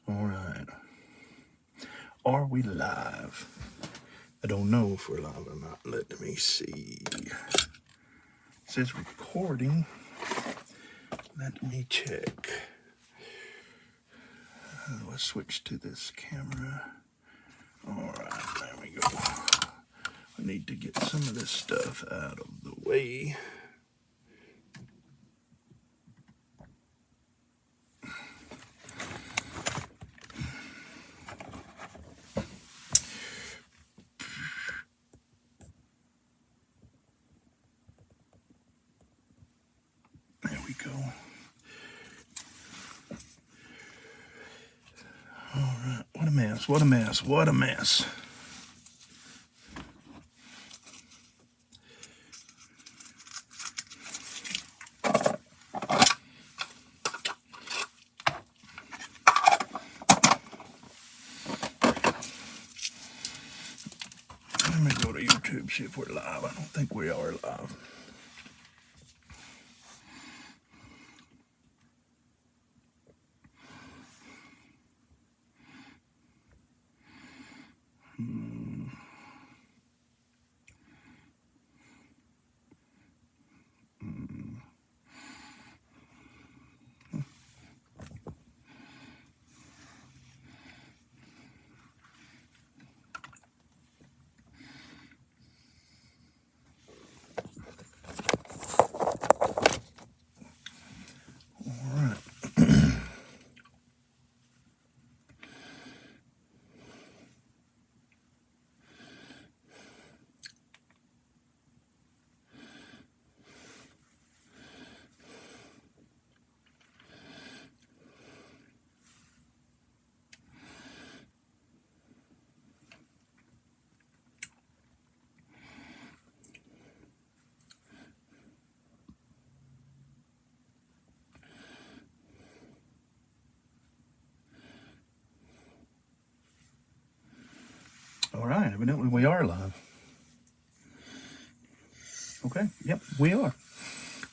All right. Are we live? I don't know if we're live or not. Let me see. It says recording. Let me check. Let's switch to this camera. All right, there we go. I need to get some of this stuff out of the way. There we go. All right, what a mess, what a mess, what a mess. Let me go to YouTube, see if we're live. I don't think we are live. All right, evidently we are live. Okay, yep, we are.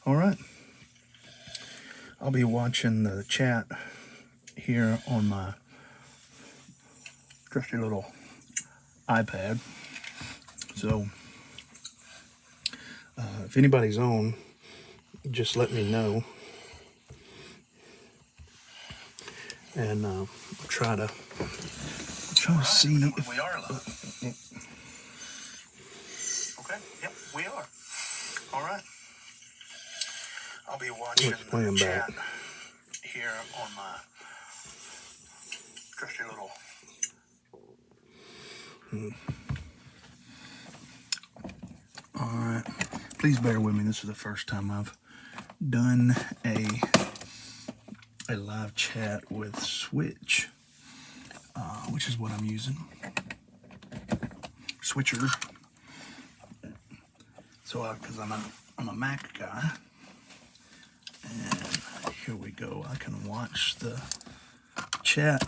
All right. I'll be watching the chat here on my trusty little iPad. So, if anybody's on, just let me know. And I'll try to see if we are live. Okay, yep, we are. All right. I'll be watching the chat here on my trusty little. All right. Please bear with me. This is the first time I've done a live chat with Switch, which is what I'm using. Switcher. So, because I'm a Mac guy, and here we go. I can watch the chat.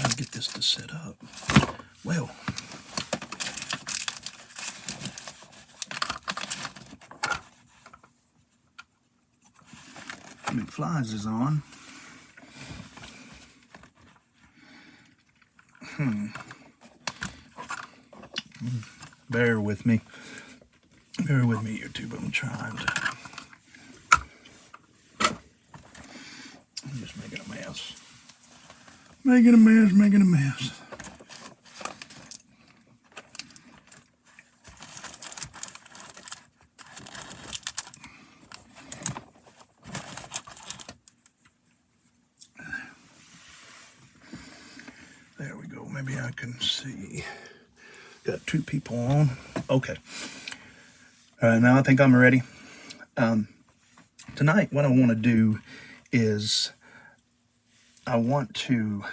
I'll get this to set up. Well, McFlies is on. Bear with me. Bear with me, YouTube. I'm trying to. I'm just making a mess. Making a mess, making a mess. There we go. Maybe I can see. Got two people on. Okay. All right, now I think I'm ready. Tonight, what I want to do is I want to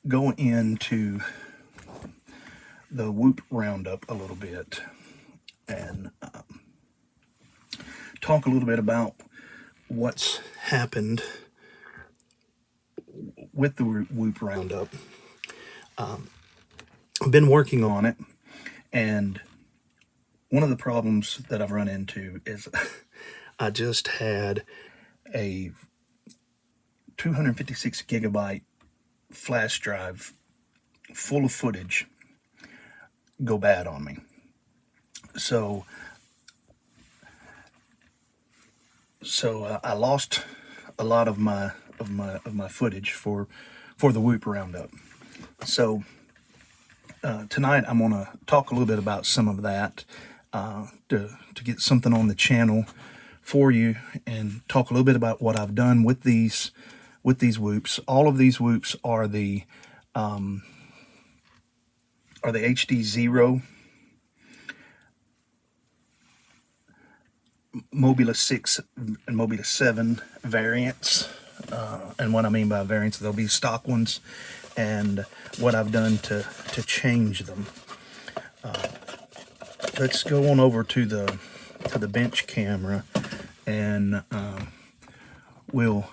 go into the Whoop Roundup a little bit and talk a little bit about what's happened with the Whoop Roundup. I've been working on it, and one of the problems that I've run into is I just had a 256 gigabyte flash drive full of footage go bad on me. So I lost a lot of my footage for the Whoop Roundup. So tonight I'm going to talk a little bit about some of that to get something on the channel for you, and talk a little bit about what I've done with these whoops. All of these whoops are the HD 0 Mobula 6 and Mobula 7 variants. And what I mean by variants, there'll be stock ones, and what I've done to change them. Let's go on over to the bench camera, and we'll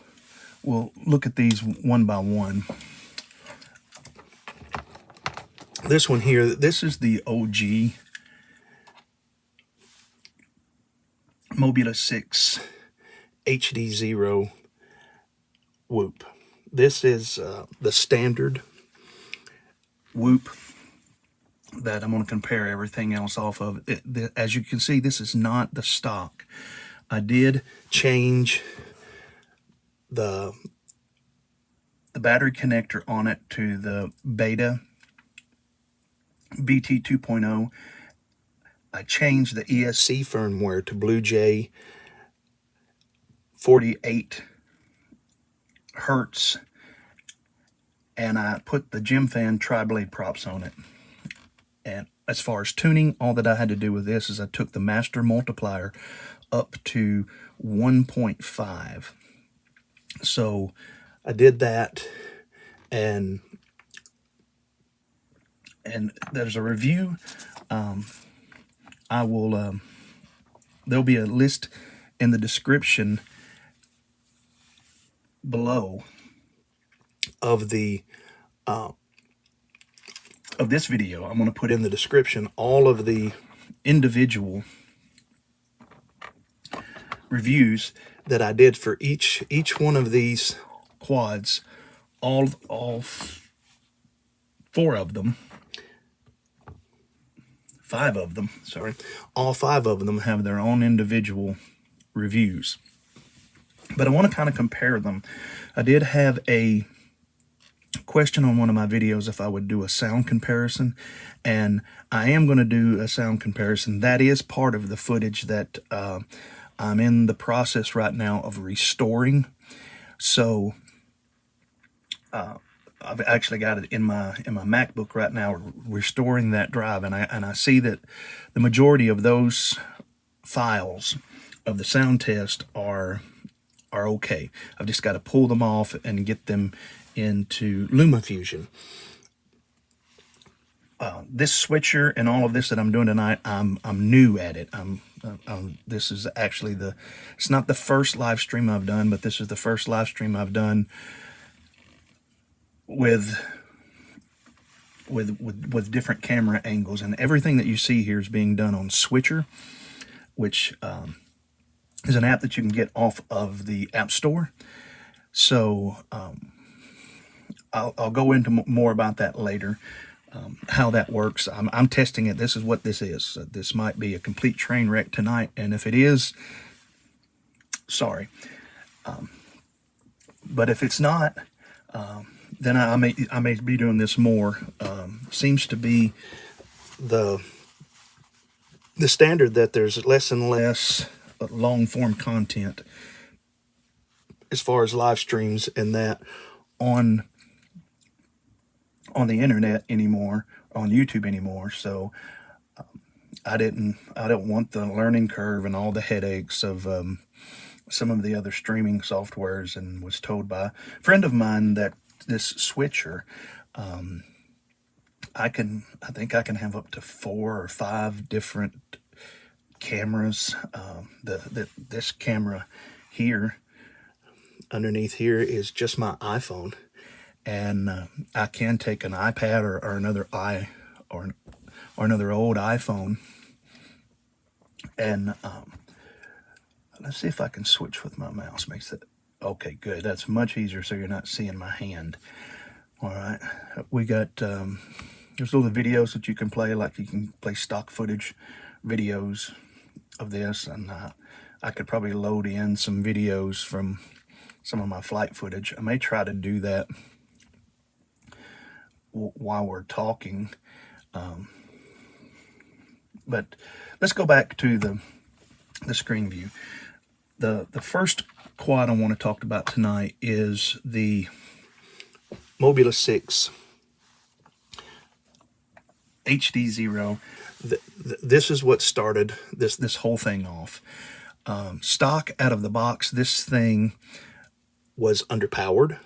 look at these one by one. This one here, this is the OG Mobula 6 HD 0 Whoop. This is the standard Whoop that I'm going to compare everything else off of. As you can see, this is not the stock. I did change the battery connector on it to the Beta BT 2.0. I changed the ESC firmware to Blue Jay 48 hertz, and I put the Gem Fan tri-blade props on it. And as far as tuning, all that I had to do with this is I took the master multiplier up to 1.5. So I did that, and there's a review. I will there'll be a list in the description below of the of this video. I'm going to put in the description all of the individual reviews that I did for each one of these quads. All four of them, 5 of them, sorry, all 5 of them have their own individual reviews. But I want to kind of compare them. I did have a question on one of my videos if I would do a sound comparison, and I am going to do a sound comparison. That is part of the footage that I'm in the process right now of restoring. So I've actually got it in my MacBook right now, restoring that drive, and I see that the majority of those files of the sound test are okay. I've just got to pull them off and get them into LumaFusion. This switcher and all of this that I'm doing tonight, I'm new at it. This is actually it's not the first live stream I've done, but this is the first live stream I've done with different camera angles, and everything that you see here is being done on Switcher, which is an app that you can get off of the App Store. So I'll go into more about that later, how that works. I'm testing it. This is what this is. This might be a complete train wreck tonight, and if it is, sorry. But if it's not, then I may be doing this more. Seems to be the standard that there's less and less long form content as far as live streams and that on the internet anymore, on YouTube anymore. So I don't want the learning curve and all the headaches of some of the other streaming softwares, and was told by a friend of mine that this switcher, I think I can have up to 4 or 5 different cameras. This camera here, underneath here, is just my iPhone, and I can take an iPad or another or another old iPhone and Let's see if I can switch with my mouse. Makes it okay. Good. That's much easier, so you're not seeing my hand. All right. We got there's little videos that you can play, like you can play stock footage videos of this, and I could probably load in some videos from some of my flight footage. I may try to do that while we're talking. But let's go back to the screen view. The first quad I want to talk about tonight is the Mobula 6 HD0. This is what started this whole thing off. Stock out of the box, this thing was underpowered.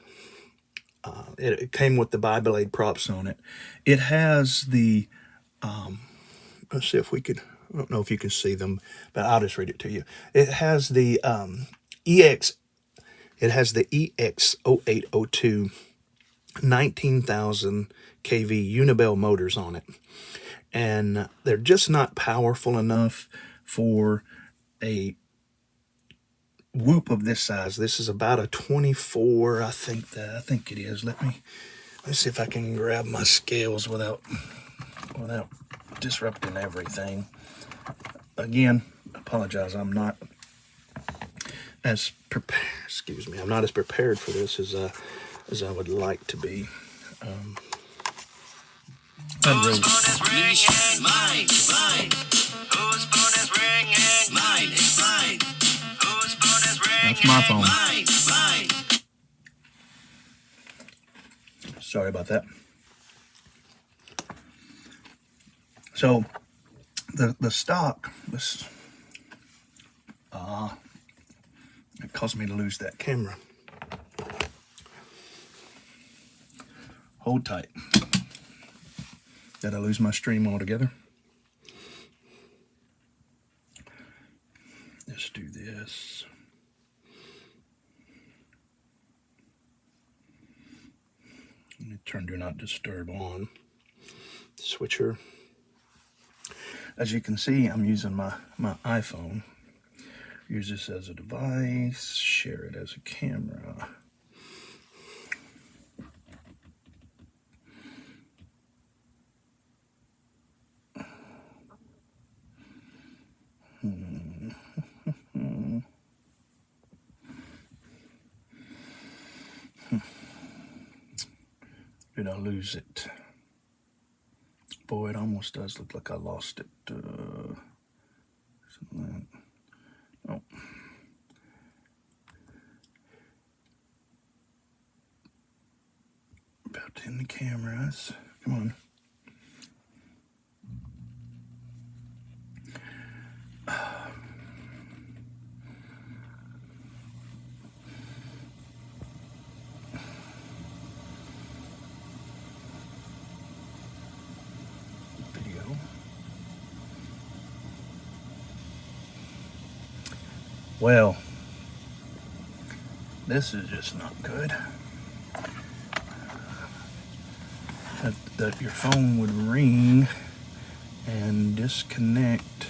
It came with the bi-blade props on it. It has the let's see if we could, I don't know if you can see them, but I'll just read it to you. It has the EX EX0802 19,000 kV Unibel motors on it, and they're just not powerful enough for a whoop of this size. This is about a 24, I think it is. Let's see if I can grab my scales without disrupting everything. Again, I apologize. I'm not as prepared. Excuse me. I'm not as prepared for this as I would like to be. Whose phone is ringing? Mine. Whose phone is ringing? Mine. Whose phone is ringing? That's my phone. Mine. Sorry about that. So the stock, it caused me to lose that camera. Hold tight. Did I lose my stream altogether? Let's do this. Let me turn Do Not Disturb on. Switcher. As you can see, I'm using my iPhone. Use this as a device, share it as a camera. Did I lose it? Boy, it almost does look like I lost it. Oh. About in the cameras. Come on. Well, this is just not good. That your phone would ring and disconnect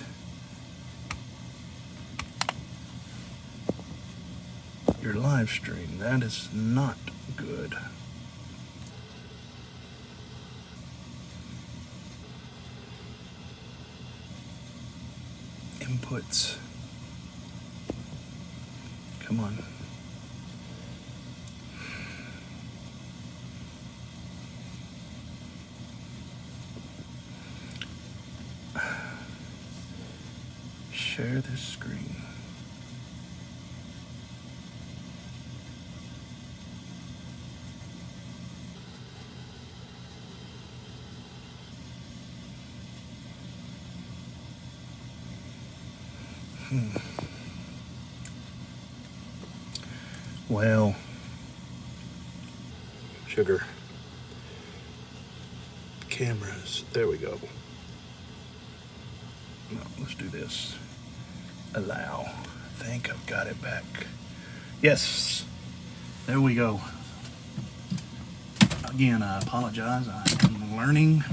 your live stream. That is not good. Inputs. Come on. Share this screen. Well, sugar. Cameras. There we go. No, let's do this. Allow. I think I've got it back. Yes. There we go. Again, I apologize. I'm learning.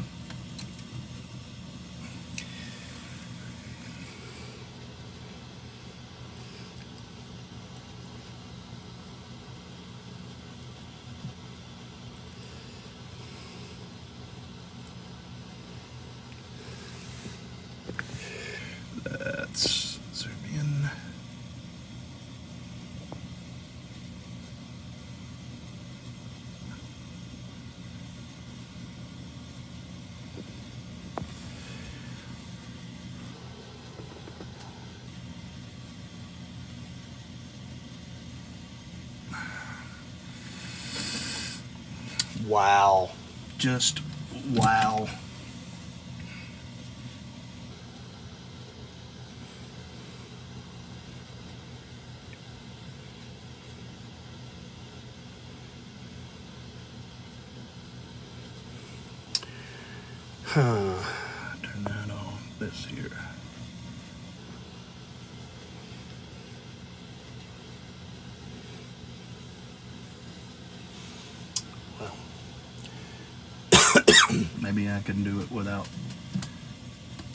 Wow. Just wow. Turn that on. This here. Well, maybe I can do it without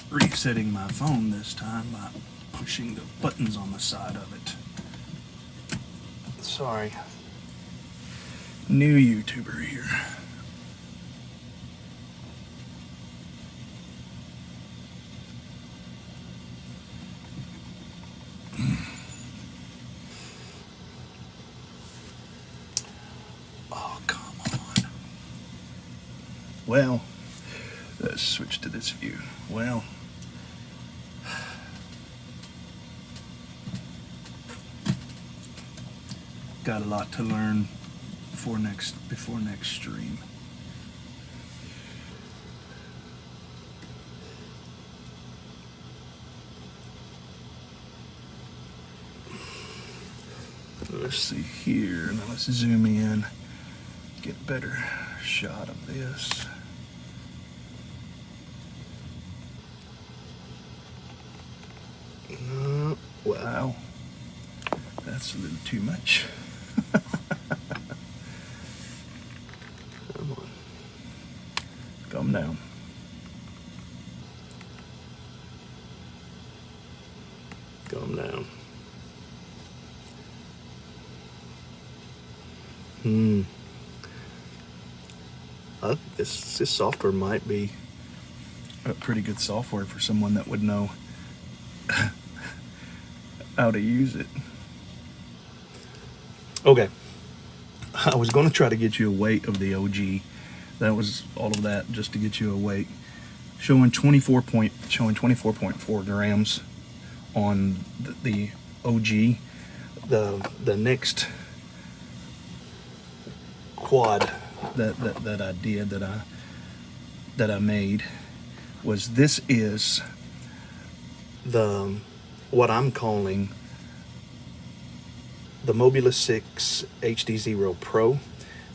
resetting my phone this time by pushing the buttons on the side of it. Sorry. New YouTuber here. Oh, come on. Well, let's switch to this view. Well, got a lot to learn before next stream. Let's see here. Now let's zoom in, get a better shot of this. Wow, that's a little too much. Come on, calm down. Calm down. This software might be a pretty good software for someone that would know how to use it. Okay, I was going to try to get you a weight of the OG. That was all of that just to get you a weight. Showing 24.4 grams on the OG. The next quad that I did that I made was, this is the what I'm calling the Mobula 6 HD0 Pro.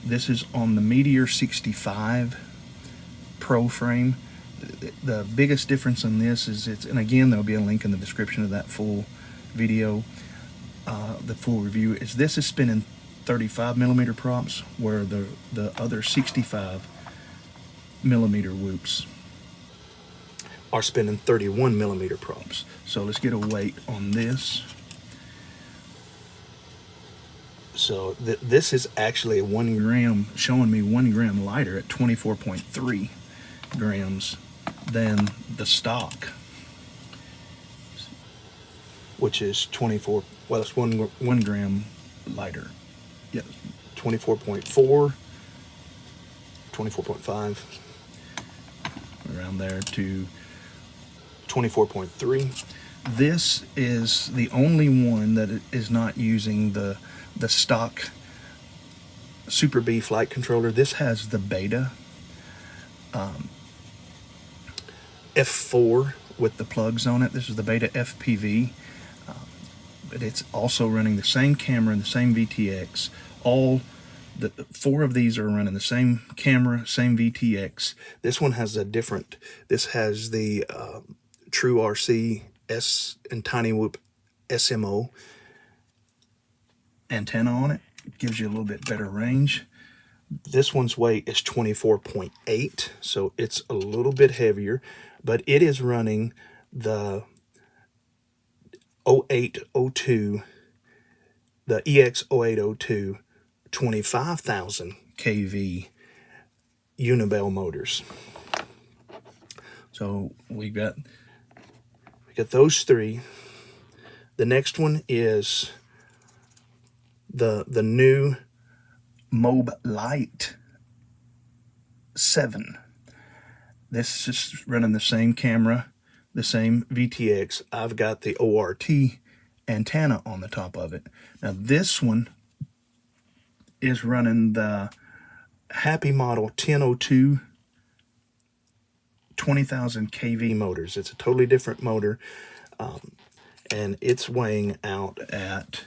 This is on the Meteor 65 Pro frame. The biggest difference in this is and again there'll be a link in the description of that full video, the full review, is this is spinning 35 millimeter props, where the other 65 millimeter whoops are spinning 31 millimeter props. So let's get a weight on this. So this is actually a 1 gram, showing me 1 gram lighter at 24.3 grams than the stock, which is 24. Well, it's 1 gram lighter. Yeah, 24.4, 24.5, around there, to 24.3. This is the only one that is not using the stock Super B flight controller. This has the beta F4 with the plugs on it. This is the beta FPV. But it's also running the same camera and the same VTX. All the 4 of these are running the same camera, same VTX. This one has a different. This has the True RC S and Tiny Whoop SMO antenna on it. It gives you a little bit better range. This one's weight is 24.8, so it's a little bit heavier, but it is running the 0802, the EX0802 25,000 kV Unibel motors. So we got those 3. The next one is the new Mob Lite 7. This is running the same camera, the same VTX. I've got the ORT antenna on the top of it. Now this one is running the Happy Model 1002 20,000 kV motors. It's a totally different motor, and it's weighing out at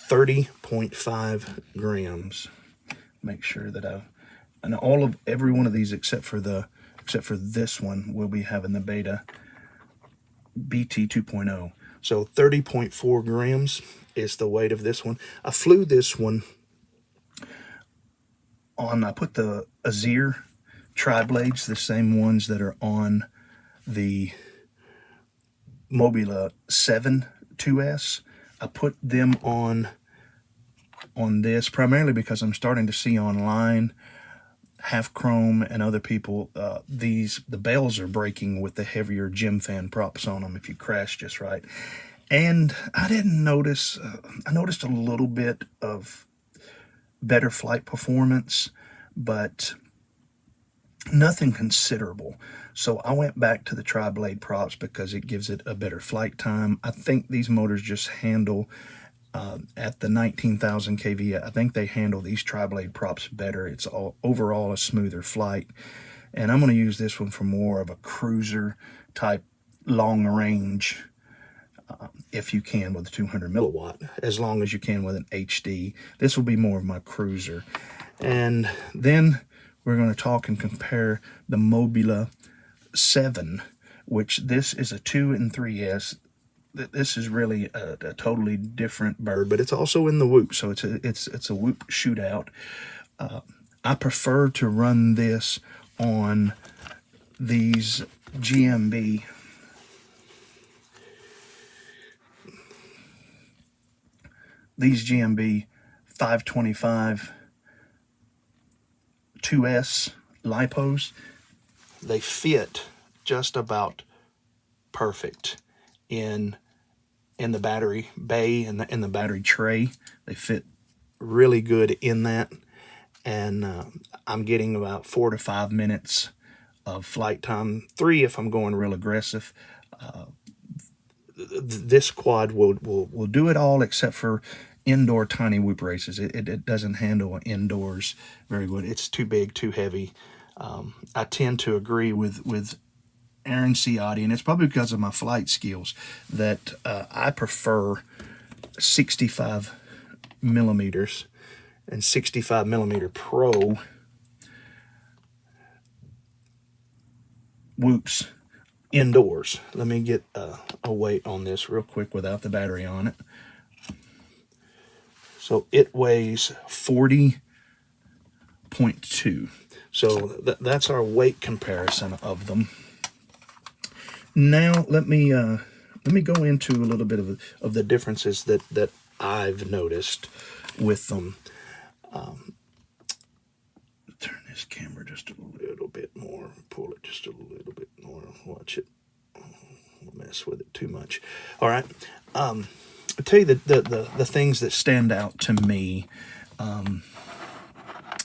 30.5 grams. Make sure that and every one of these except for this one will be having the beta BT 2.0. So 30.4 grams is the weight of this one. I flew this one on, I put the Azir tri-blades, the same ones that are on the Mobula 7 2S. I put them on this primarily because I'm starting to see online, Half Chrome and other people, the bells are breaking with the heavier gym fan props on them if you crash just right. And I didn't notice, I noticed a little bit of better flight performance, but nothing considerable. So I went back to the tri-blade props because it gives it a better flight time. I think these motors just handle, at the 19,000 kV, I think they handle these tri-blade props better. It's overall a smoother flight. And I'm going to use this one for more of a cruiser type long range, if you can with a 200 milliwatt, as long as you can with an HD. This will be more of my cruiser. And then we're going to talk and compare the Mobula 7, which this is a 2 and 3S. This is really a totally different bird, but it's also in the Whoop, so it's a Whoop shootout. I prefer to run this on these GMB these GMB 525 2S lipos. They fit just about perfect in the battery bay and in the battery tray. They fit really good in that, and I'm getting about 4 to 5 minutes of flight time, 3 if I'm going real aggressive. This quad will do it all except for indoor tiny whoop races. It doesn't handle indoors very good. It's too big, too heavy. I tend to agree with Aaron Ciotti, and it's probably because of my flight skills, that I prefer 65 millimeters and 65 millimeter Pro whoops indoors. Let me get a weight on this real quick without the battery on it. So it weighs 40.2. So that's our weight comparison of them. Now let me go into a little bit of the differences that I've noticed with them. Turn this camera just a little bit more. Pull it just a little bit more. Watch it. I'll mess with it too much. All right. I'll tell you the things that stand out to me.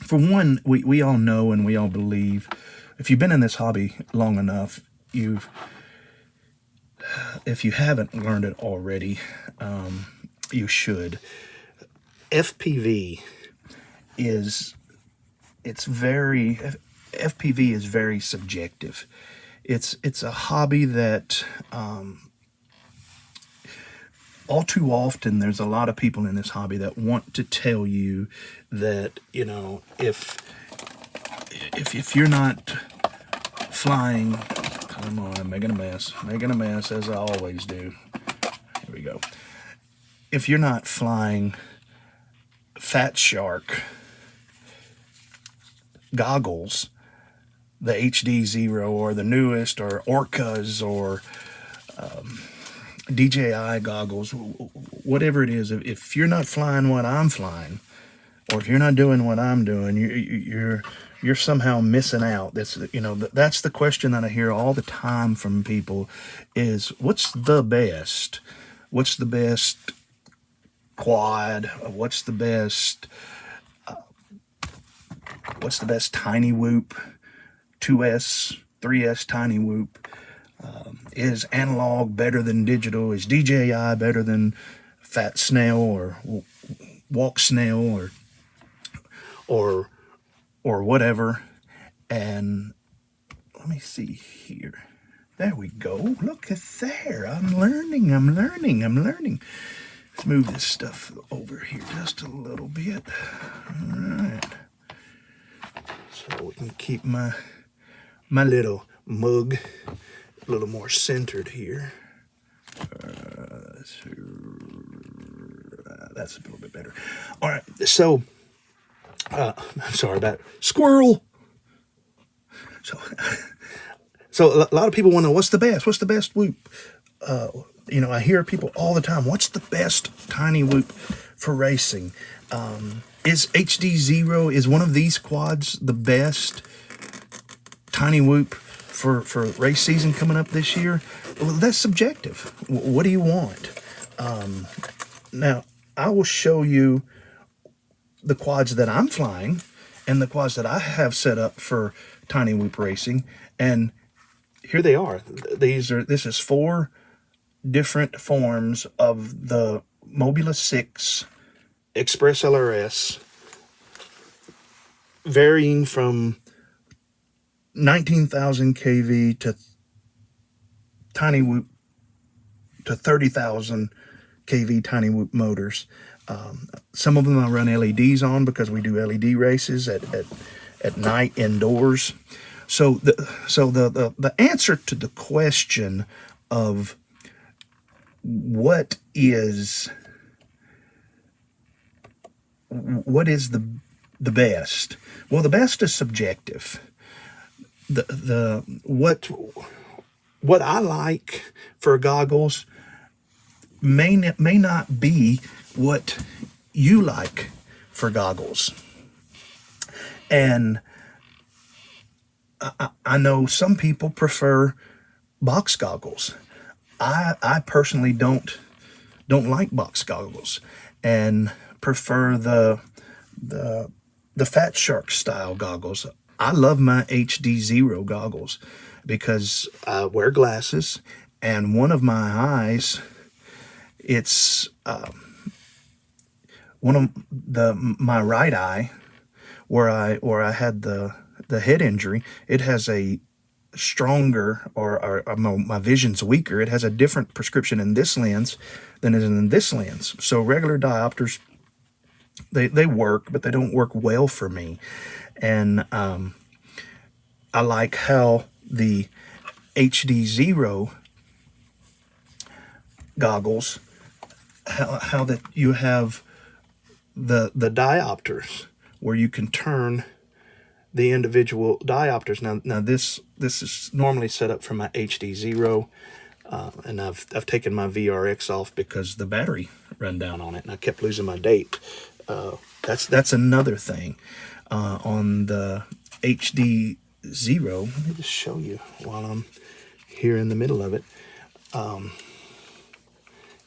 For one, we all know and we all believe, if you've been in this hobby long enough, if you haven't learned it already, you should. FPV is very subjective. It's a hobby that all too often there's a lot of people in this hobby that want to tell you that, you know, if you're not flying, come on, I'm making a mess as I always do. Here we go. If you're not flying Fat Shark goggles, the HD Zero or the newest, or Orcas, or DJI goggles, whatever it is, if you're not flying what I'm flying, or if you're not doing what I'm doing, you're somehow missing out. That's the question that I hear all the time from people is, what's the best? What's the best quad? What's the best tiny whoop? 2S, 3S tiny whoop. Is analog better than digital? Is DJI better than Fat Snail or Walk Snail or or whatever. And let me see here. There we go. Look at there. I'm learning. Let's move this stuff over here just a little bit. All right. So we can keep my little mug a little more centered here. That's a little bit better. All right. So, I'm sorry about it. Squirrel. So a lot of people want to know, what's the best? What's the best whoop? I hear people all the time, what's the best tiny whoop for racing? Is HD0, is one of these quads the best tiny whoop for race season coming up this year? Well, that's subjective. What do you want? Now, I will show you the quads that I'm flying and the quads that I have set up for tiny whoop racing, and here they are. This is 4 different forms of the Mobula 6 Express LRS, varying from 19,000 kV to tiny whoop to 30,000 kV tiny whoop motors. Some of them I run LEDs on because we do LED races at night indoors. So the answer to the question of what is the best? Well, the best is subjective. What I like for goggles may not be what you like for goggles. And I know some people prefer box goggles. I personally don't like box goggles and prefer the Fat Shark style goggles. I love my HD0 goggles because I wear glasses, and one of my eyes, it's my right eye, where I had the head injury. It has a stronger, or my vision's weaker. It has a different prescription in this lens than is in this lens. So regular diopters, they work, but they don't work well for me. And I like how the HD0 goggles, how that you have the diopters where you can turn the individual diopters. Now this is normally set up for my HD0, and I've taken my VRX off because the battery ran down on it, and I kept losing my date. That's another thing on the HD0. Let me just show you while I'm here in the middle of it.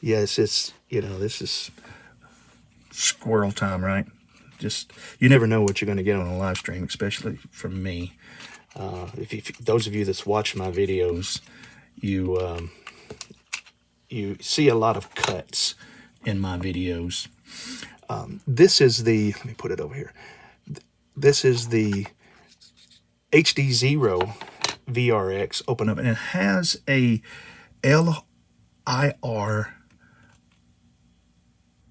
Yes, this is squirrel time, right? Just, you never know what you're going to get on a live stream, especially from me. If those of you that's watched my videos, you see a lot of cuts in my videos. This is let me put it over here. This is the HD0 VRX. Open up, and it has a LIR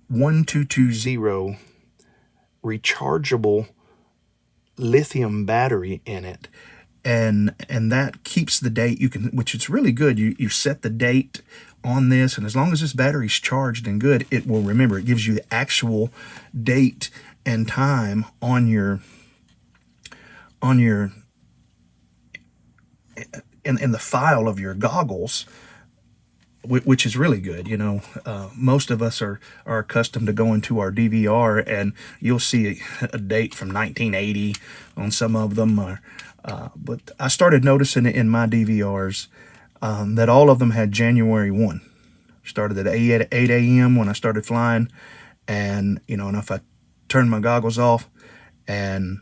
1220 rechargeable lithium battery in it, and that keeps the date. You can, which is really good. You set the date on this, and as long as this battery's charged and good, it will remember. It gives you the actual date and time on your in the file of your goggles, which is really good. Most of us are accustomed to going to our DVR, and you'll see a date from 1980 on some of them. But I started noticing in my DVRs that all of them had January 1. Started at 8 a.m. when I started flying, and and if I turned my goggles off and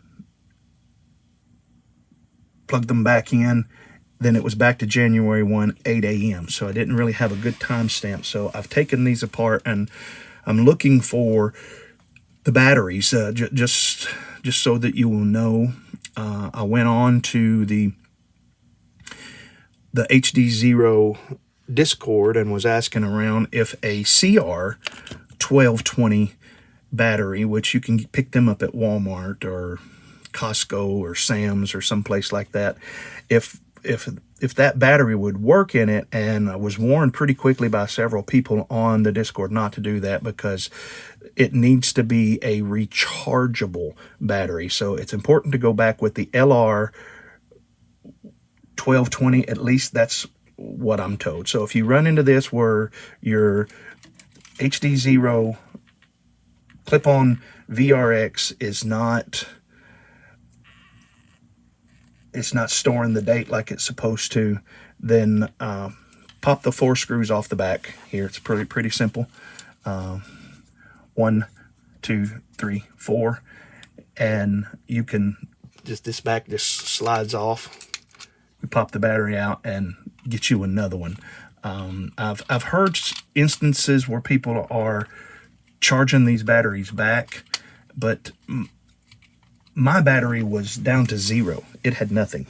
plugged them back in, then it was back to January 1, 8 a.m. So I didn't really have a good timestamp. So I've taken these apart, and I'm looking for the batteries, just so that you will know, I went on to the HD Zero Discord and was asking around if a CR 1220 battery, which you can pick them up at Walmart or Costco or Sam's or someplace like that, if that battery would work in it. And I was warned pretty quickly by several people on the Discord not to do that because it needs to be a rechargeable battery. So it's important to go back with the LR 1220. At least that's what I'm told. So if you run into this where your HD Zero clip-on VRX is not, it's not storing the date like it's supposed to, then pop the 4 screws off the back here. It's pretty simple. 1, 2, 3, 4, and you can just, this back just slides off. You pop the battery out and get you another one. I've heard instances where people are charging these batteries back, but my battery was down to 0. It had nothing.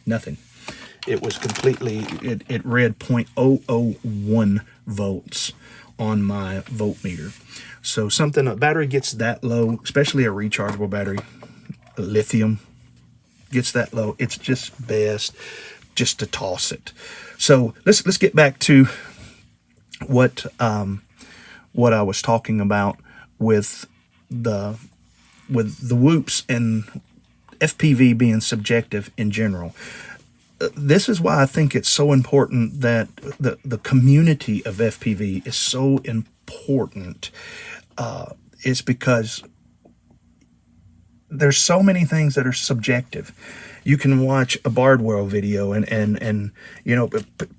It was completely, it read 0.001 volts on my voltmeter. So a battery gets that low, especially a rechargeable battery, lithium gets that low, it's just best just to toss it. So let's get back to what I was talking about with the whoops and FPV being subjective in general. This is why I think it's so important that the community of FPV is so important. It's because there's so many things that are subjective. You can watch a Bardwell video and you know,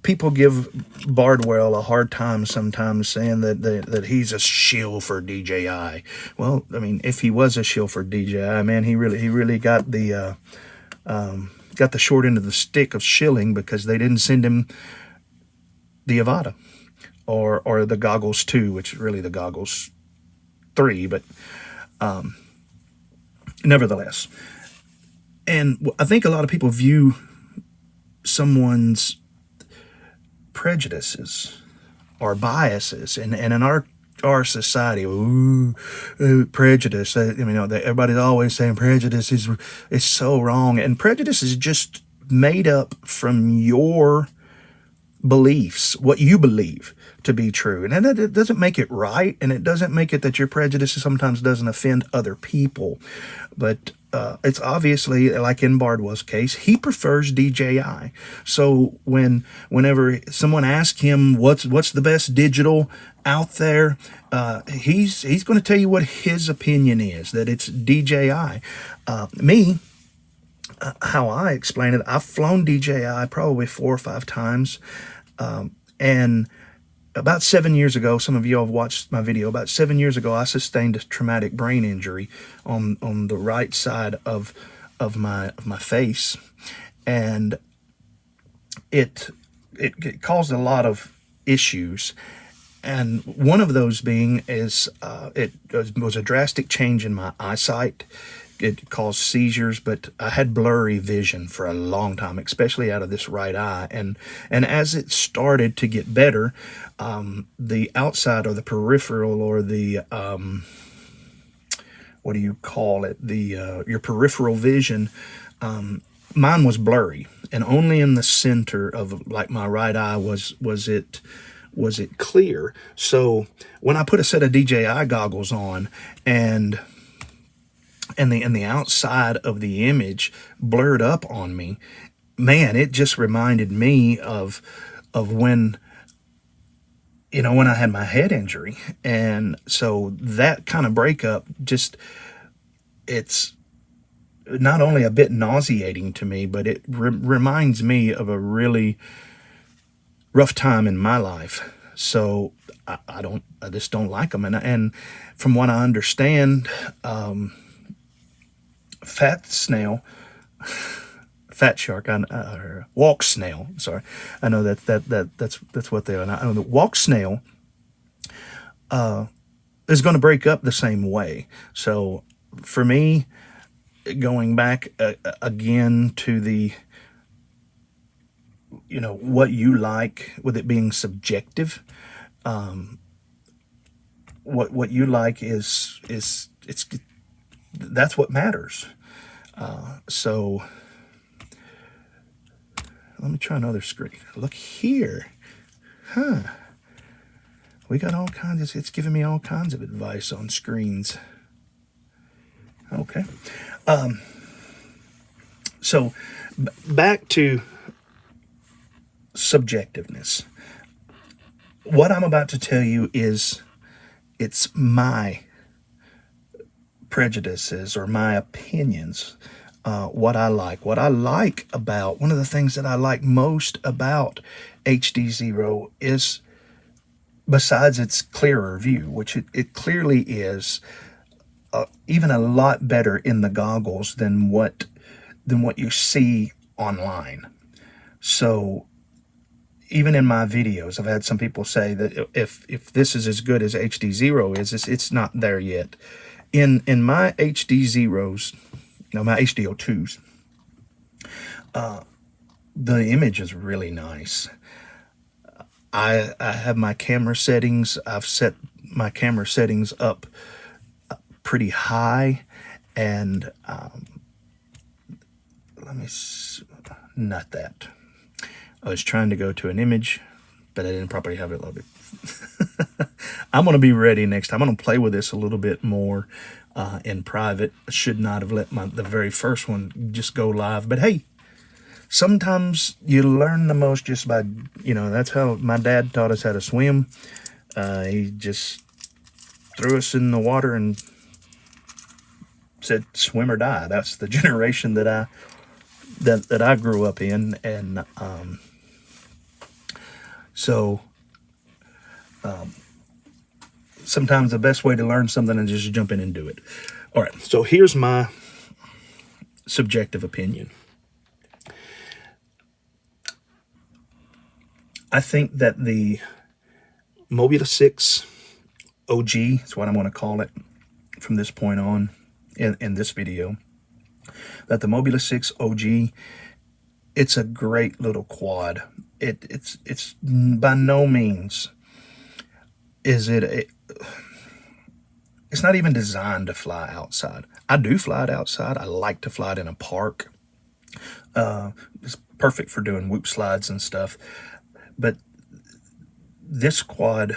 people give Bardwell a hard time sometimes, saying that he's a shill for DJI. Well, I mean, if he was a shill for DJI, man, he really got the short end of the stick of shilling, because they didn't send him the Avata or the Goggles 2, which is really the Goggles 3, but nevertheless. And I think a lot of people view someone's prejudices or biases, and in our society, prejudice. I mean, everybody's always saying prejudice is so wrong, and prejudice is just made up from your beliefs, what you believe to be true, and it doesn't make it right, and it doesn't make it that your prejudice sometimes doesn't offend other people. But it's obviously, like in Bardwell's case, he prefers DJI. So whenever someone asks him what's the best digital out there, he's going to tell you what his opinion is, that it's DJI. Me, how I explain it, I've flown DJI probably 4 or 5 times, and about 7 years ago, some of you have watched my video, about 7 years ago, I sustained a traumatic brain injury on the right side of my face, and it caused a lot of issues. And one of those being is it was a drastic change in my eyesight. It caused seizures, but I had blurry vision for a long time, especially out of this right eye. And as it started to get better, the outside, or the peripheral, or the what do you call it? Your peripheral vision, mine was blurry, and only in the center of, like, my right eye was it clear. So when I put a set of DJI goggles on, and the outside of the image blurred up on me, man, it just reminded me of when, when I had my head injury. And so that kind of breakup, just, it's not only a bit nauseating to me, but it reminds me of a really rough time in my life. So I just don't like them. And from what I understand, fat shark, walk snail. Sorry, I know that's what they are. I know the walk snail is going to break up the same way. So for me, going back again to the, what you like, with it being subjective, what you like is it's that's what matters. So let me try another screen. Look here. We got all kinds of, it's giving me all kinds of advice on screens. Okay. So back to subjectiveness. What I'm about to tell you is, it's my prejudices or my opinions. What I like. What I like about, one of the things that I like most about HD0 is, besides its clearer view, which it clearly is, even a lot better in the goggles than what you see online. So even in my videos, I've had some people say that if this is as good as HD0 is, it's not there yet. In my HD0s, my HD02s, the image is really nice. I have my camera settings. I've set my camera settings up pretty high, and let me not that. I was trying to go to an image, but I didn't properly have it loaded. I'm going to be ready next time. I'm going to play with this a little bit more in private. I should not have let the very first one just go live. But hey, sometimes you learn the most just by, that's how my dad taught us how to swim. He just threw us in the water and said, swim or die. That's the generation that I grew up in. And so sometimes the best way to learn something is just jump in and do it. All right, so here's my subjective opinion. I think that the Mobula 6 OG, is what I'm going to call it from this point on in this video, that the Mobula 6 OG, it's a great little quad. It's by no means is it it's not even designed to fly outside. I do fly it outside. I like to fly it in a park. It's perfect for doing whoop slides and stuff. But this quad,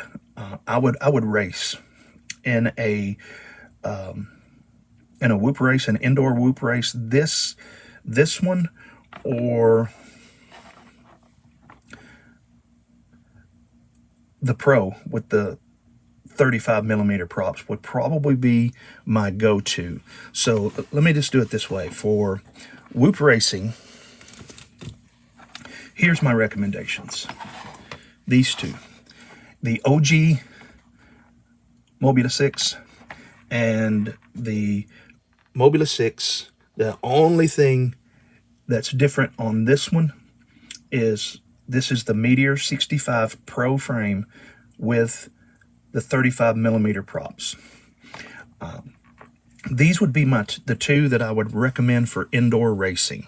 I would race in a whoop race, an indoor whoop race. This one, or the Pro with the 35 millimeter props would probably be my go-to. So let me just do it this way. For whoop racing, here's my recommendations. These two, the OG Mobula 6 and the Mobula 6. The only thing that's different on this one is this is the Meteor 65 Pro frame with the 35 millimeter props. These would be the two that I would recommend for indoor racing,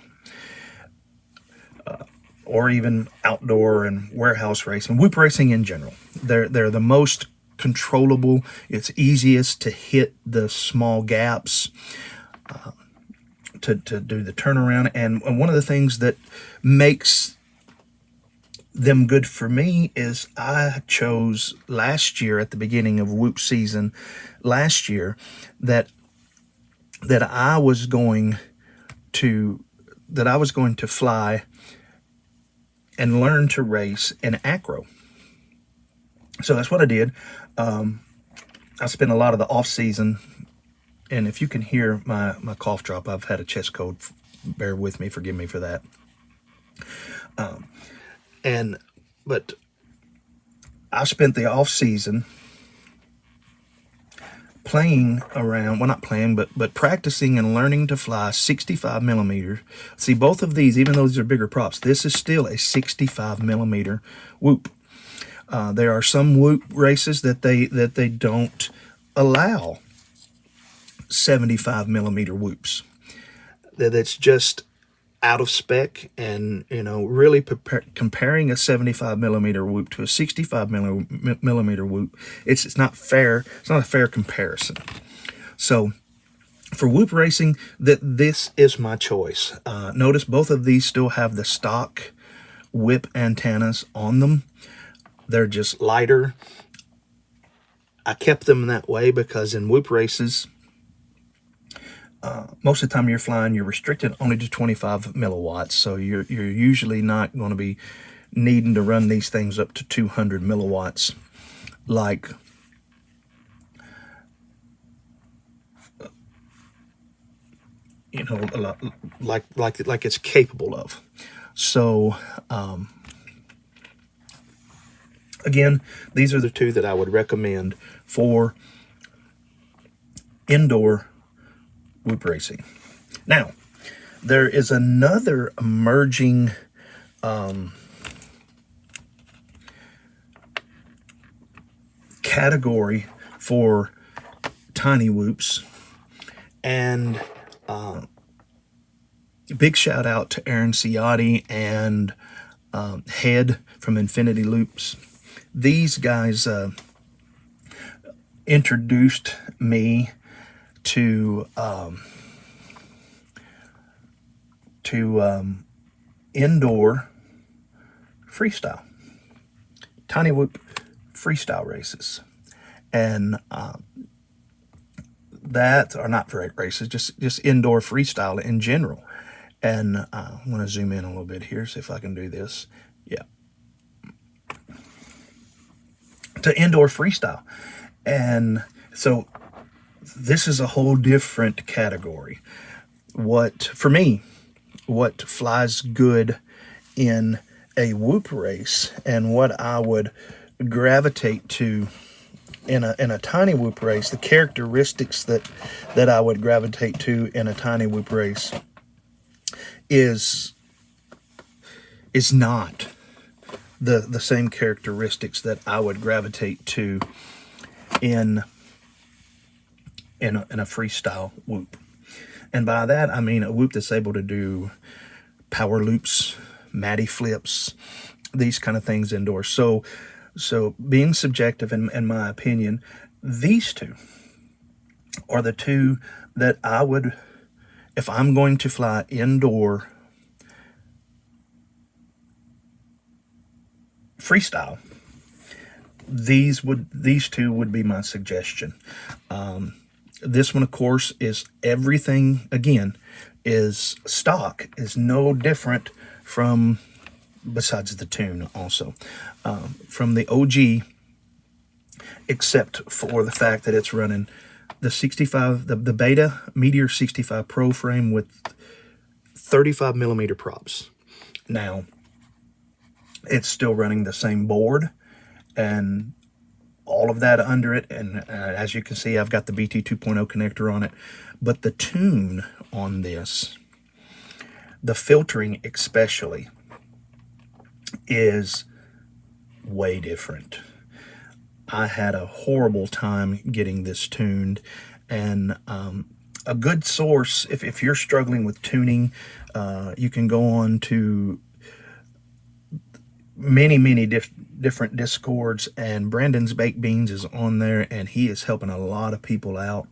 or even outdoor and warehouse racing, whoop racing in general. They're the most controllable. It's easiest to hit the small gaps, to do the turnaround. And one of the things that makes them good for me is I chose last year, at the beginning of whoop season last year, that I was going to fly and learn to race in acro. So that's what I did. I spent a lot of the off season, and if you can hear my cough drop, I've had a chest cold. Bear with me, forgive me for that. But I spent the off season playing around, well, not playing, but practicing and learning to fly 65 millimeter. See, both of these, even though these are bigger props, this is still a 65 millimeter whoop. There are some whoop races that they don't allow 75 millimeter whoops. That's just out of spec, and really comparing a 75 millimeter whoop to a 65 millimeter whoop, it's not fair. It's not a fair comparison. So for whoop racing, this is my choice. Notice both of these still have the stock whip antennas on them. They're just lighter. I kept them that way because in whoop races, most of the time you're flying, you're restricted only to 25 milliwatts. So you're usually not going to be needing to run these things up to 200 milliwatts like like it's capable of. So again, these are the two that I would recommend for indoor whoop racing. Now, there is another emerging category for tiny whoops, and big shout out to Aaron Ciotti and Head from Infinity Loops. These guys introduced me to indoor freestyle, tiny whoop freestyle races, and that are not races, just indoor freestyle in general. And I'm going to zoom in a little bit here, see if I can do this. Yeah, to indoor freestyle. And so this is a whole different category. For me, what flies good in a whoop race and what I would gravitate to in a tiny whoop race, the characteristics that I would gravitate to in a tiny whoop race is not the same characteristics that I would gravitate to in a freestyle whoop. And by that, I mean a whoop that's able to do power loops, Matty flips, these kind of things indoors. So being subjective, in my opinion, these two are the two that I would, if I'm going to fly indoor freestyle, these two would be my suggestion. This one, of course, is everything, again, is stock, is no different from, besides the tune also, from the OG, except for the fact that it's running the 65, the Beta Meteor 65 Pro frame with 35 millimeter props. Now, it's still running the same board and all of that under it, and as you can see, I've got the BT 2.0 connector on it, but the tune on this, the filtering especially, is way different. I had a horrible time getting this tuned, and a good source, if you're struggling with tuning, you can go on to many different Discords, and Brandon's Baked Beans is on there, and he is helping a lot of people out.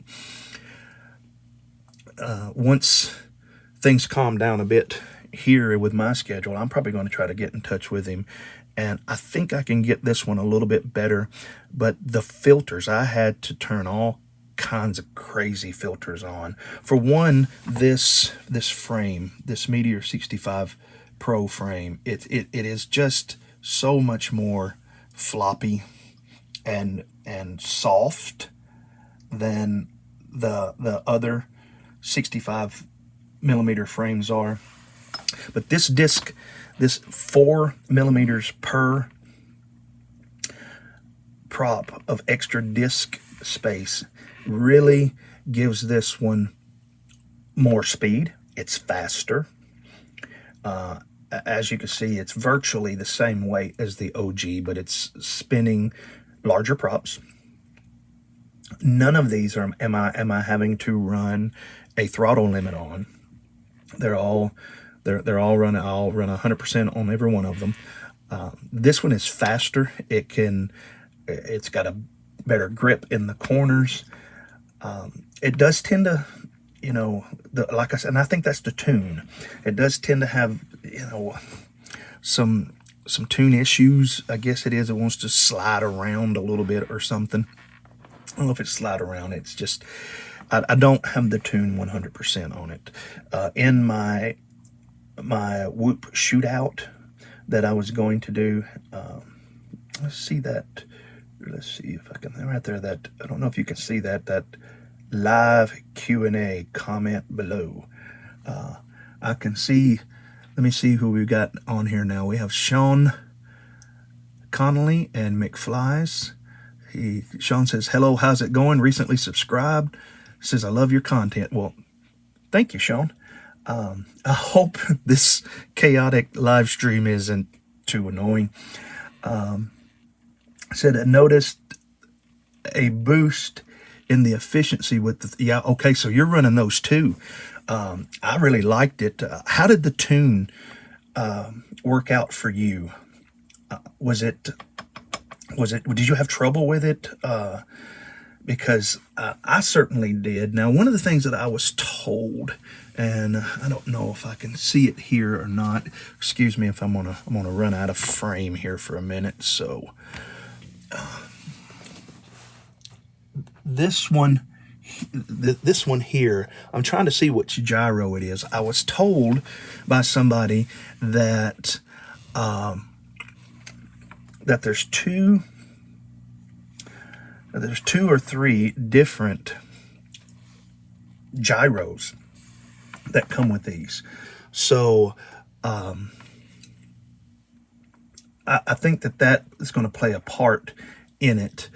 Once things calm down a bit here with my schedule, I'm probably going to try to get in touch with him, and I think I can get this one a little bit better. But the filters, I had to turn all kinds of crazy filters on. For one, this frame, this Meteor 65 Pro frame, it is just so much more floppy and soft than the other 65 millimeter frames are. But this disc, this 4 millimeters per prop of extra disc space, really gives this one more speed. It's faster. As you can see, it's virtually the same weight as the OG, but it's spinning larger props. None of these am I having to run a throttle limit on. They're all they're all running. I'll run 100% on every one of them. This one is faster. It's got a better grip in the corners. It does tend to, like I said, and I think that's the tune. It does tend to have, some tune issues. I guess it is. It wants to slide around a little bit or something. I don't know if it's slide around. It's just I don't have the tune 100% on it. In my Whoop shootout that I was going to do. Let's see that. Let's see if I can. Right there. That I don't know if you can see that live Q&A comment below. I can see. Let me see who we've got on here now. We have Sean Connolly and McFlies. Sean says, hello, how's it going? Recently subscribed. Says, I love your content. Well, thank you, Sean. I hope this chaotic live stream isn't too annoying. Said, I noticed a boost in the efficiency with the, yeah, okay, so you're running those too. I really liked it. How did the tune work out for you? Did you have trouble with it? Because I certainly did. Now, one of the things that I was told, and I don't know if I can see it here or not. Excuse me if I'm gonna run out of frame here for a minute. So this one here, I'm trying to see which gyro it is. I was told by somebody that that there's two or three different gyros that come with these. So I think that is going to play a part in it.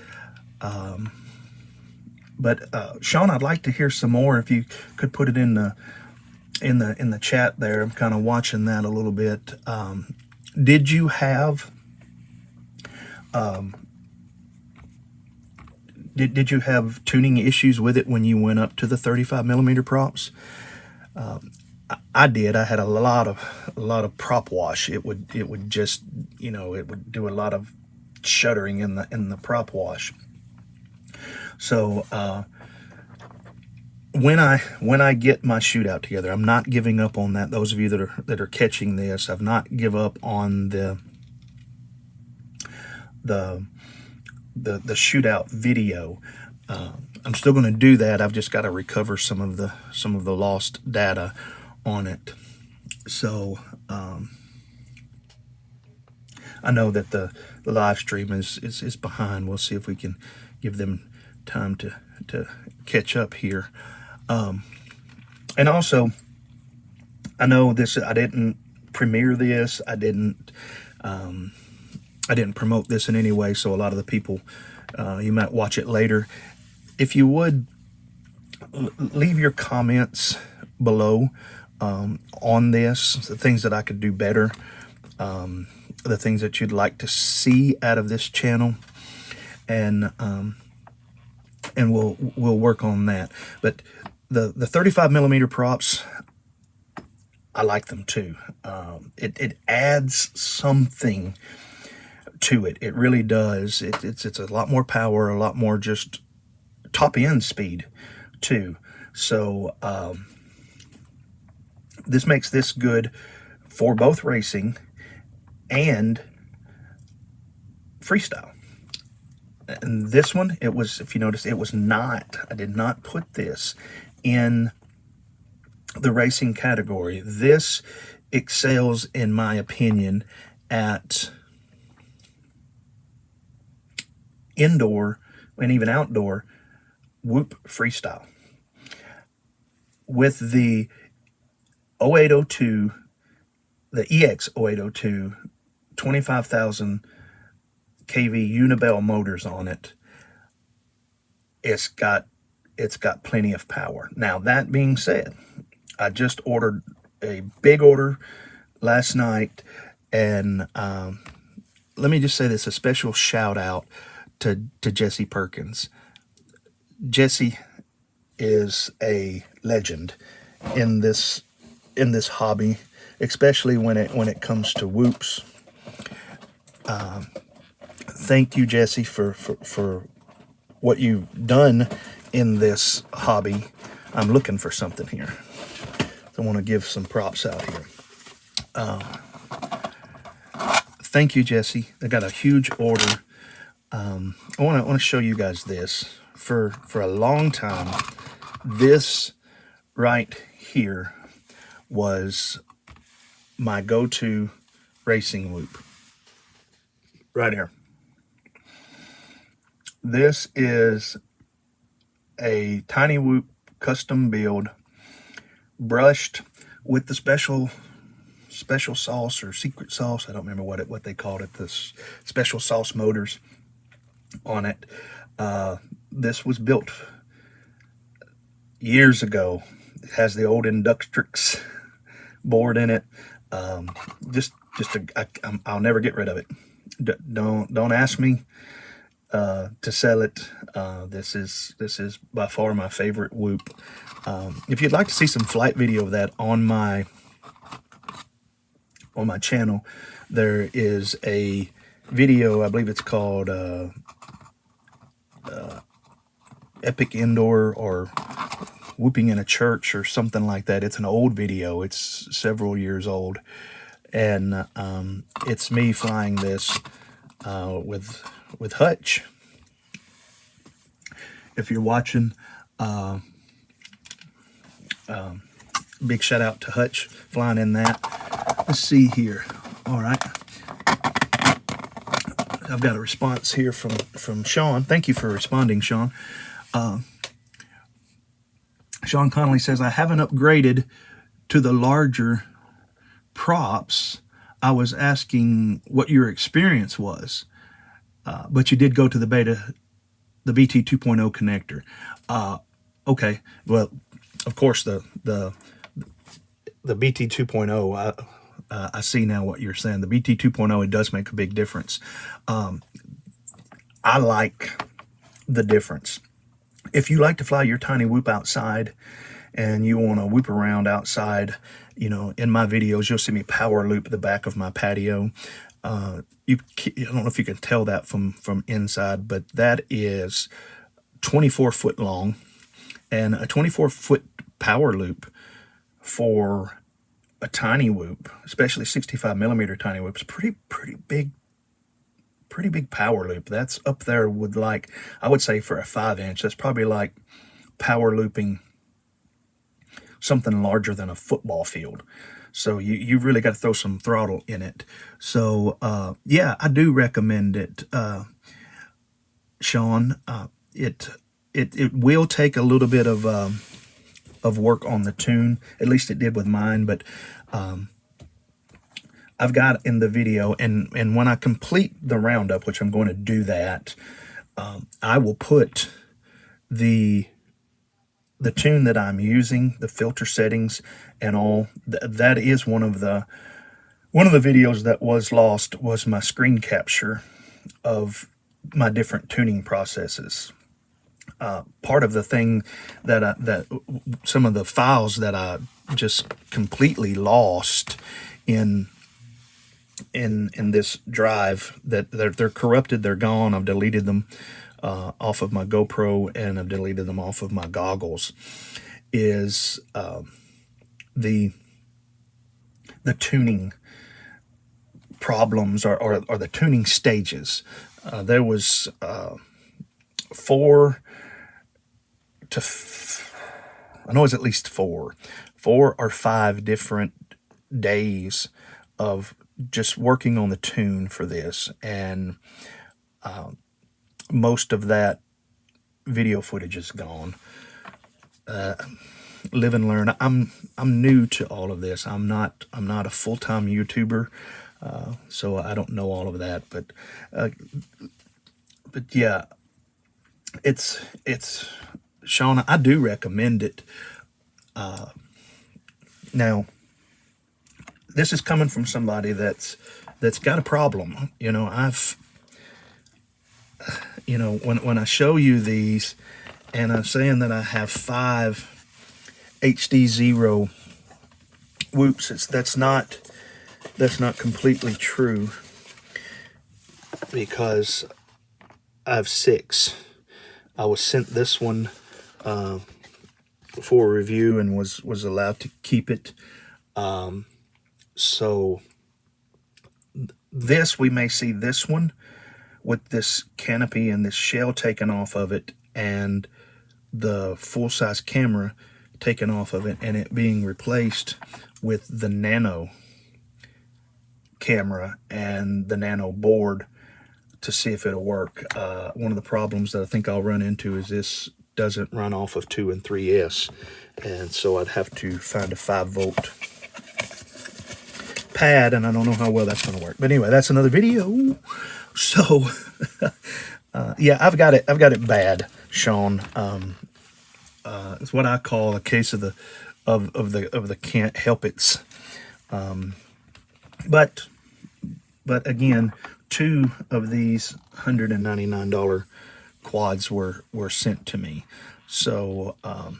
But Sean, I'd like to hear some more. If you could put it in the chat there. I'm kind of watching that a little bit. Did you have did you have tuning issues with it when you went up to the 35 millimeter props? I did. I had a lot of prop wash. It would just, it would do a lot of shuddering in the prop wash. So when I get my shootout together, I'm not giving up on that. Those of you that are catching this, I've not give up on the shootout video. I'm still going to do that. I've just got to recover some of the lost data on it. So I know that the live stream is behind. We'll see if we can give them time to catch up here. And also, I know this. I didn't premiere this. I didn't promote this in any way. So a lot of the people, you might watch it later. If you would leave your comments below on this, the things that I could do better, the things that you'd like to see out of this channel, and we'll work on that. But the 35 millimeter props, I like them too. It adds something to it. It really does. It's a lot more power, a lot more just top end speed too. So this makes this good for both racing and freestyle. And this one, it was, if you notice, it was not, I did not put this in the racing category. This excels, in my opinion, at indoor and even outdoor whoop freestyle. With the 0802, the EX 0802, 25,000 kV Unibel motors on it, it's got plenty of power. Now, that being said, I just ordered a big order last night, and let me just say this, a special shout out to Jesse Perkins. Jesse is a legend in this hobby, especially when it comes to whoops. Thank you, Jesse, for what you've done in this hobby. I'm looking for something here. I want to give some props out here. Thank you, Jesse. I got a huge order. I want to show you guys this. For a long time, this right here was my go-to racing whoop. Right here. This is a tiny whoop custom build, brushed with the special sauce or secret sauce. I don't remember what they called it. This special sauce motors on it. This was built years ago. It has the old Inductrix board in it. I'll never get rid of it. Don't ask me to sell it. This is by far my favorite whoop. If you'd like to see some flight video of that on my channel, there is a video. I believe it's called Epic Indoor or Whooping in a Church or something like that. It's an old video. It's several years old, and it's me flying this with Hutch. If you're watching, big shout out to Hutch flying in that. Let's see here. All right, I've got a response here from Sean. Thank you for responding, Sean. Sean Connolly says, I haven't upgraded to the larger props. I was asking what your experience was, but you did go to the BT 2.0 connector. Okay, well, of course the BT 2.0. I see now what you're saying. The BT 2.0, it does make a big difference. I like the difference. If you like to fly your tiny whoop outside and you want to whoop around outside, you know, in my videos, you'll see me power loop the back of my patio. I don't know if you can tell that from inside, but that is 24 foot long, and a 24-foot power loop for a tiny whoop, especially 65 millimeter tiny whoops, pretty big power loop. That's up there with, like, I would say for a 5-inch, that's probably like power looping something larger than a football field. So you really got to throw some throttle in it. So yeah, I do recommend it, Sean. It will take a little bit of work on the tune. At least it did with mine. But I've got in the video, and when I complete the roundup, which I'm going to do that, I will put the tune that I'm using, the filter settings and all. That is one of the videos that was lost, was my screen capture of my different tuning processes. Part of the thing that some of the files that I just completely lost in this drive, that they're corrupted, they're gone. I've deleted them off of my GoPro, and I've deleted them off of my goggles, is the tuning problems or the tuning stages. There was 4 to I know it's at least 4 or 5 different days of just working on the tune for this, and most of that video footage is gone. Live and learn. I'm new to all of this. I'm not a full-time YouTuber, so I don't know all of that. But yeah, it's Sean, I do recommend it. Now, this is coming from somebody that's got a problem. You know, when I show you these, and I'm saying that I have 5 HD0 whoops. That's not completely true, because I have 6. I was sent this one for review and was allowed to keep it. So this, we may see this one with this canopy and this shell taken off of it, and the full-size camera taken off of it, and it being replaced with the nano camera and the nano board to see if it'll work. One of the problems that I think I'll run into is this doesn't run off of 2 and 3S, and so I'd have to find a 5-volt pad, and I don't know how well that's going to work. But anyway, that's another video. So yeah, I've got it bad, Sean. It's what I call a case of the can't help it's. But again, 2 of these $199 quads were sent to me, so I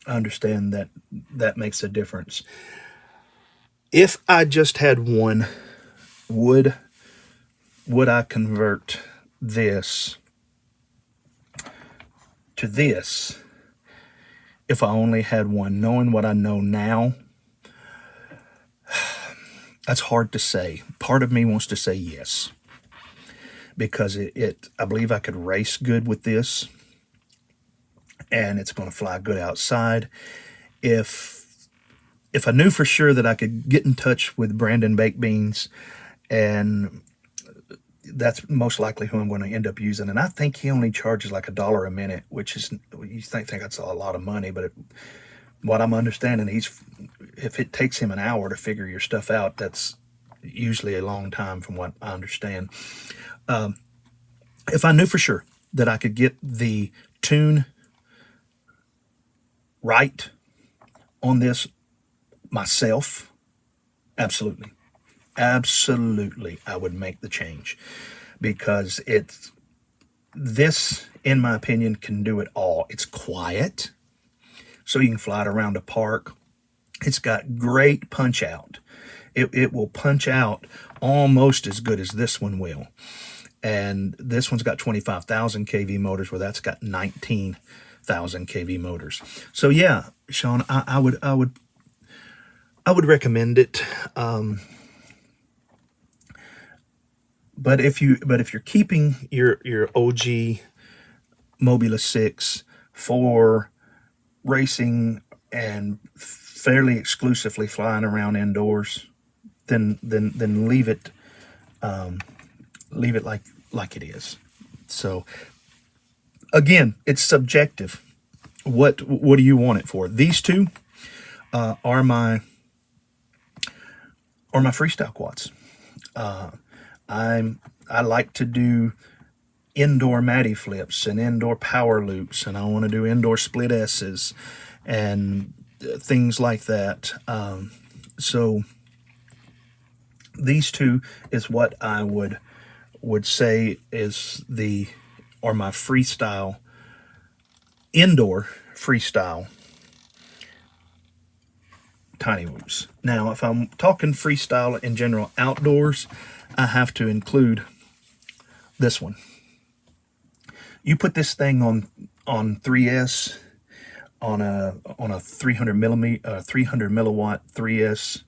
understand that makes a difference. If I just had one, would I convert this to this if I only had one? Knowing what I know now, that's hard to say. Part of me wants to say yes, because I believe I could race good with this, and it's going to fly good outside. If I knew for sure that I could get in touch with Brandon Baked Beans, and that's most likely who I'm going to end up using. And I think he only charges like $1 a minute, which is, you think that's a lot of money, but what I'm understanding, if it takes him an hour to figure your stuff out, that's usually a long time from what I understand. If I knew for sure that I could get the tune right on this myself, absolutely, I would make the change, because this, in my opinion, can do it all. It's quiet, so you can fly it around a park. It's got great punch out. It will punch out almost as good as this one will. And this one's got 25,000 kV motors, where that's got 19,000 kV motors. So yeah, Sean, I would recommend it. But if you're keeping your OG Mobula 6 for racing and fairly exclusively flying around indoors, then leave it like it is. So again, it's subjective. What do you want it for? These two are my freestyle quads. I like to do indoor Matty flips and indoor power loops, and I want to do indoor split S's and things like that. So these two is what I would say are my freestyle, indoor freestyle tiny whoops. Now, if I'm talking freestyle in general outdoors, I have to include this one. You put this thing on 3S, on a 300 milliwatt 3S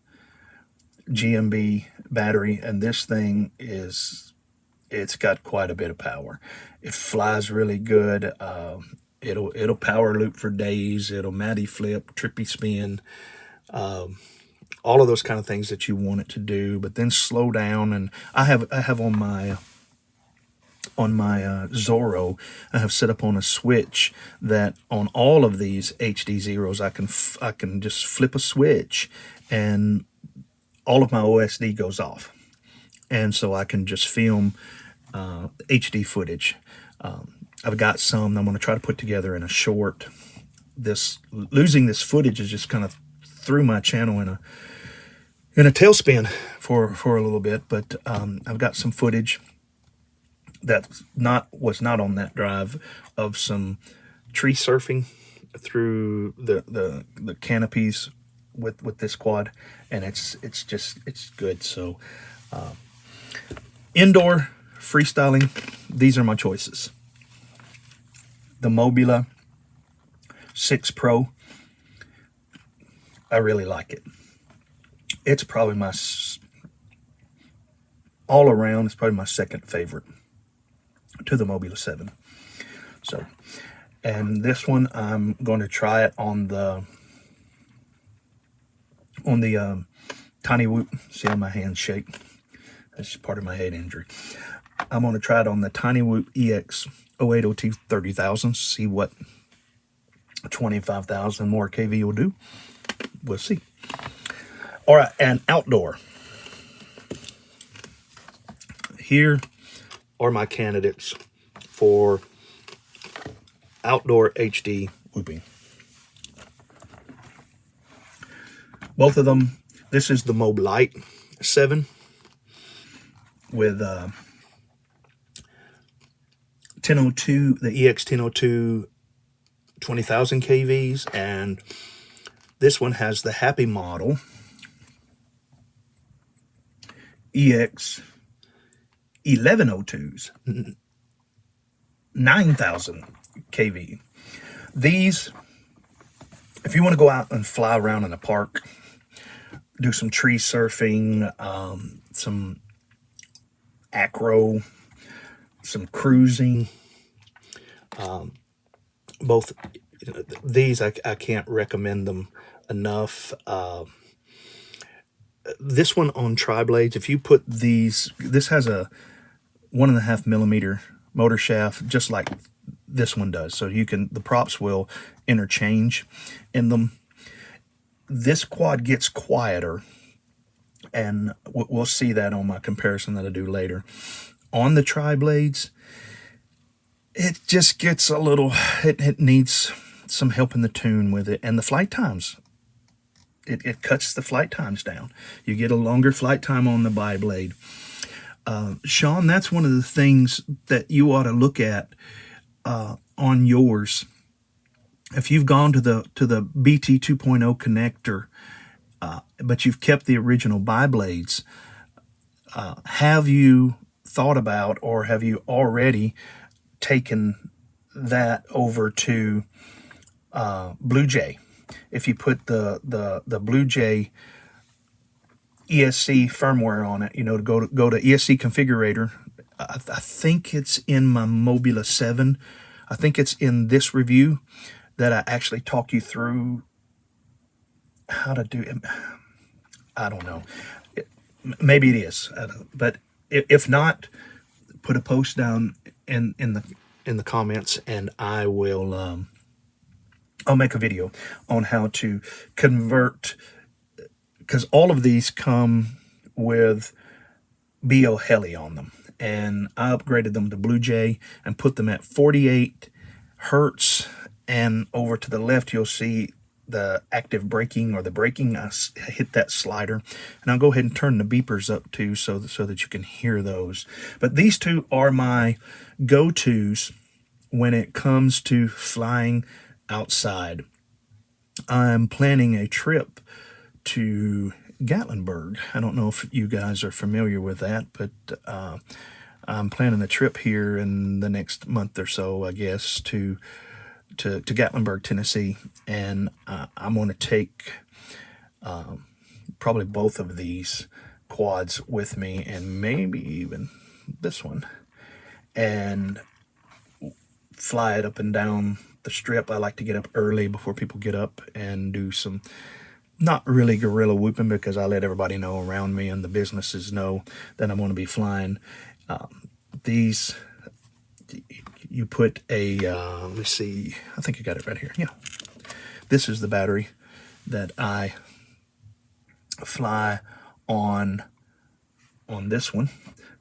GMB battery, and this thing it's got quite a bit of power. It flies really good. It'll power loop for days. It'll Matty flip, trippy spin, all of those kind of things that you want it to do, but then slow down. And I have on my Zorro, I have set up on a switch that on all of these HD zeros, I can just flip a switch and all of my OSD goes off, and so I can just film HD footage. I've got some that I'm going to try to put together in a short. Losing this footage is just kind of threw my channel in a tailspin for a little bit, but I've got some footage that was not on that drive, of some tree surfing through the canopies with this quad, and it's good. So indoor freestyling, these are my choices. The Mobula 6 Pro, I really like it. It's probably all around, it's probably my second favorite to the Mobula 7. So, and this one, I'm going to try it on the Tiny Whoop. See how my hands shake? That's part of my head injury. I'm going to try it on the Tiny Whoop EX 0802 30,000. See what 25,000 more kV will do. We'll see. All right, and outdoor. Here are my candidates for outdoor HD whooping. Both of them. This is the Mob Lite 7 with 1002, the EX 1002 20,000 kVs, and this one has the Happy model EX 1102s 9,000 kV. These, if you want to go out and fly around in a park, do some tree surfing, some acro, some cruising, both these, I can't recommend them enough. This one on tri-blades, if you put these, this has a 1.5 millimeter motor shaft, just like this one does. So you can, the props will interchange in them. This quad gets quieter, and we'll see that on my comparison that I do later. On the tri-blades, it just gets a little, it needs some help in the tune with it. And the flight times, it cuts the flight times down. You get a longer flight time on the bi-blade. Sean, that's one of the things that you ought to look at on yours. If you've gone to the BT 2.0 connector, but you've kept the original bi-blades, have you thought about, or have you already taken that over to Blue Jay? If you put the Blue Jay ESC firmware on it, you know, to go to ESC configurator. I think it's in my Mobula 7. I think it's in this review that I actually talk you through how to do it. I don't know. Maybe it is, but if not, put a post down in the comments, and I will. I'll make a video on how to convert, because all of these come with BO Heli on them, and I upgraded them to Blue Jay and put them at 48 hertz, and over to the left you'll see the active braking, or the braking. I hit that slider, and I'll go ahead and turn the beepers up too, so that you can hear those. But these two are my go-tos when it comes to flying outside. I'm planning a trip to Gatlinburg. I don't know if you guys are familiar with that, but I'm planning a trip here in the next month or so, I guess, to Gatlinburg, Tennessee, and I'm going to take probably both of these quads with me, and maybe even this one, and fly it up and down the strip. I like to get up early before people get up and do some, not really guerrilla whooping, because I let everybody know around me and the businesses know that I'm going to be flying. These, you put a, let me see, I think I got it right here. Yeah. This is the battery that I fly on this one.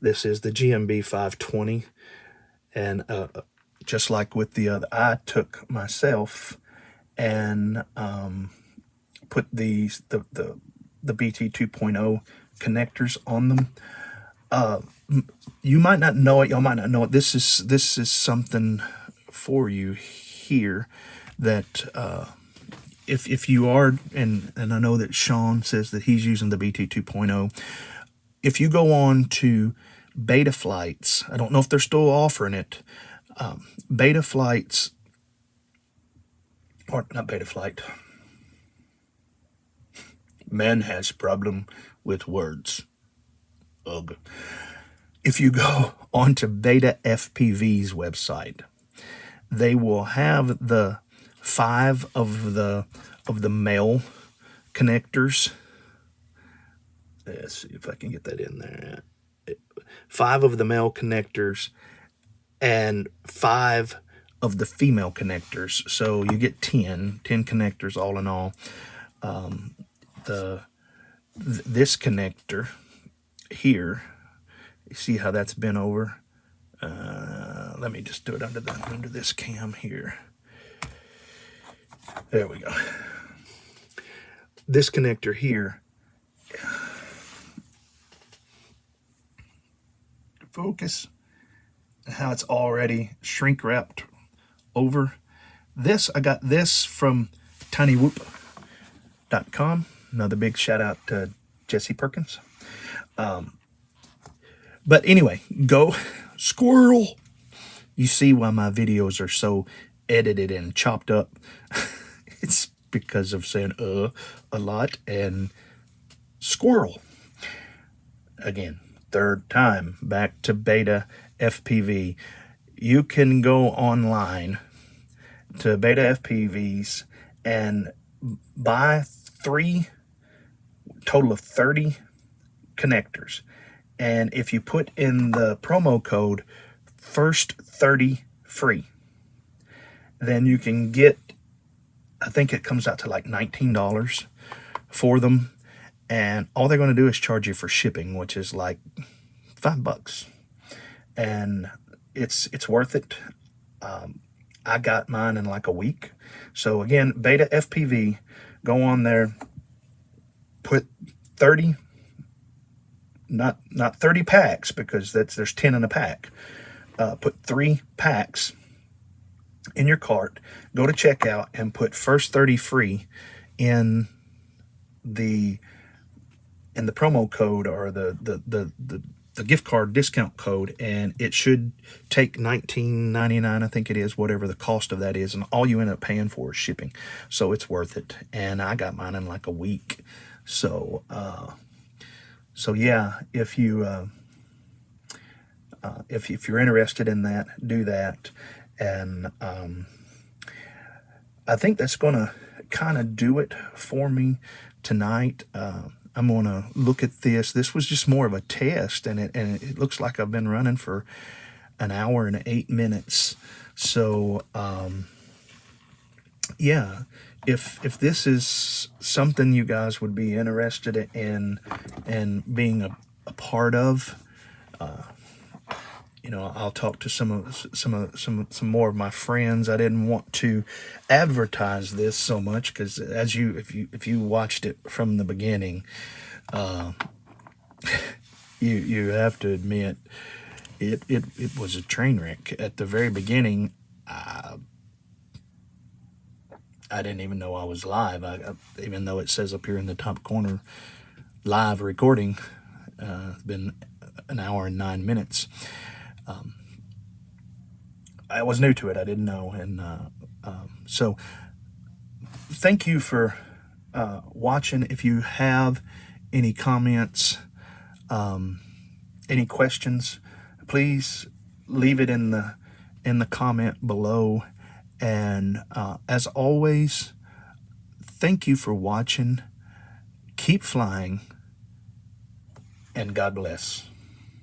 This is the GMB 520, and just like with the other, I took myself and put the BT 2.0 connectors on them. you might not know it. Y'all might not know it. This is something for you here that if you are, and I know that Sean says that he's using the BT 2.0. If you go on to Beta Flights, I don't know if they're still offering it. Beta Flights, or not Beta Flight. Man has problem with words. Ugh. If you go onto Beta FPV's website, they will have the 5 of the male connectors. Let's see if I can get that in there. 5 of the male connectors and 5 of the female connectors. So you get 10 connectors all in all. This connector here, you see how that's bent over? Let me just do it under this cam here. There we go. This connector here, focus, how it's already shrink wrapped over. This, I got this from tinywhoop.com. Another big shout out to Jesse Perkins. But anyway, go squirrel. You see why my videos are so edited and chopped up. It's because of saying a lot and squirrel. Again, third time, back to Beta FPV. You can go online to Beta FPVs and buy 3, total of 30 connectors. And if you put in the promo code first 30 free, then you can get, I think it comes out to like $19 for them. And all they're going to do is charge you for shipping, which is like $5. And it's worth it. I got mine in like a week. So again, Beta FPV, go on there, put 30, not 30 packs, because there's 10 in a pack. Put 3 packs in your cart, go to checkout and put first 30 free in the promo code, or the gift card discount code, and it should take $19.99, I think it is, whatever the cost of that is, and all you end up paying for is shipping. So it's worth it. And I got mine in like a week. So yeah, if you're interested in that, do that. And I think that's gonna kind of do it for me tonight. I'm gonna look at this. This was just more of a test, and it looks like I've been running for an hour and 8 minutes. So yeah, if this is something you guys would be interested in being a part of, you know, I'll talk to some more of my friends. I didn't want to advertise this so much because, if you watched it from the beginning, you have to admit it was a train wreck at the very beginning. I didn't even know I was live. Even though it says up here in the top corner, live recording. It's been an hour and 9 minutes. I was new to it. I didn't know. And so thank you for watching. If you have any comments, any questions, please leave it in the comment below. And as always, thank you for watching. Keep flying, and God bless.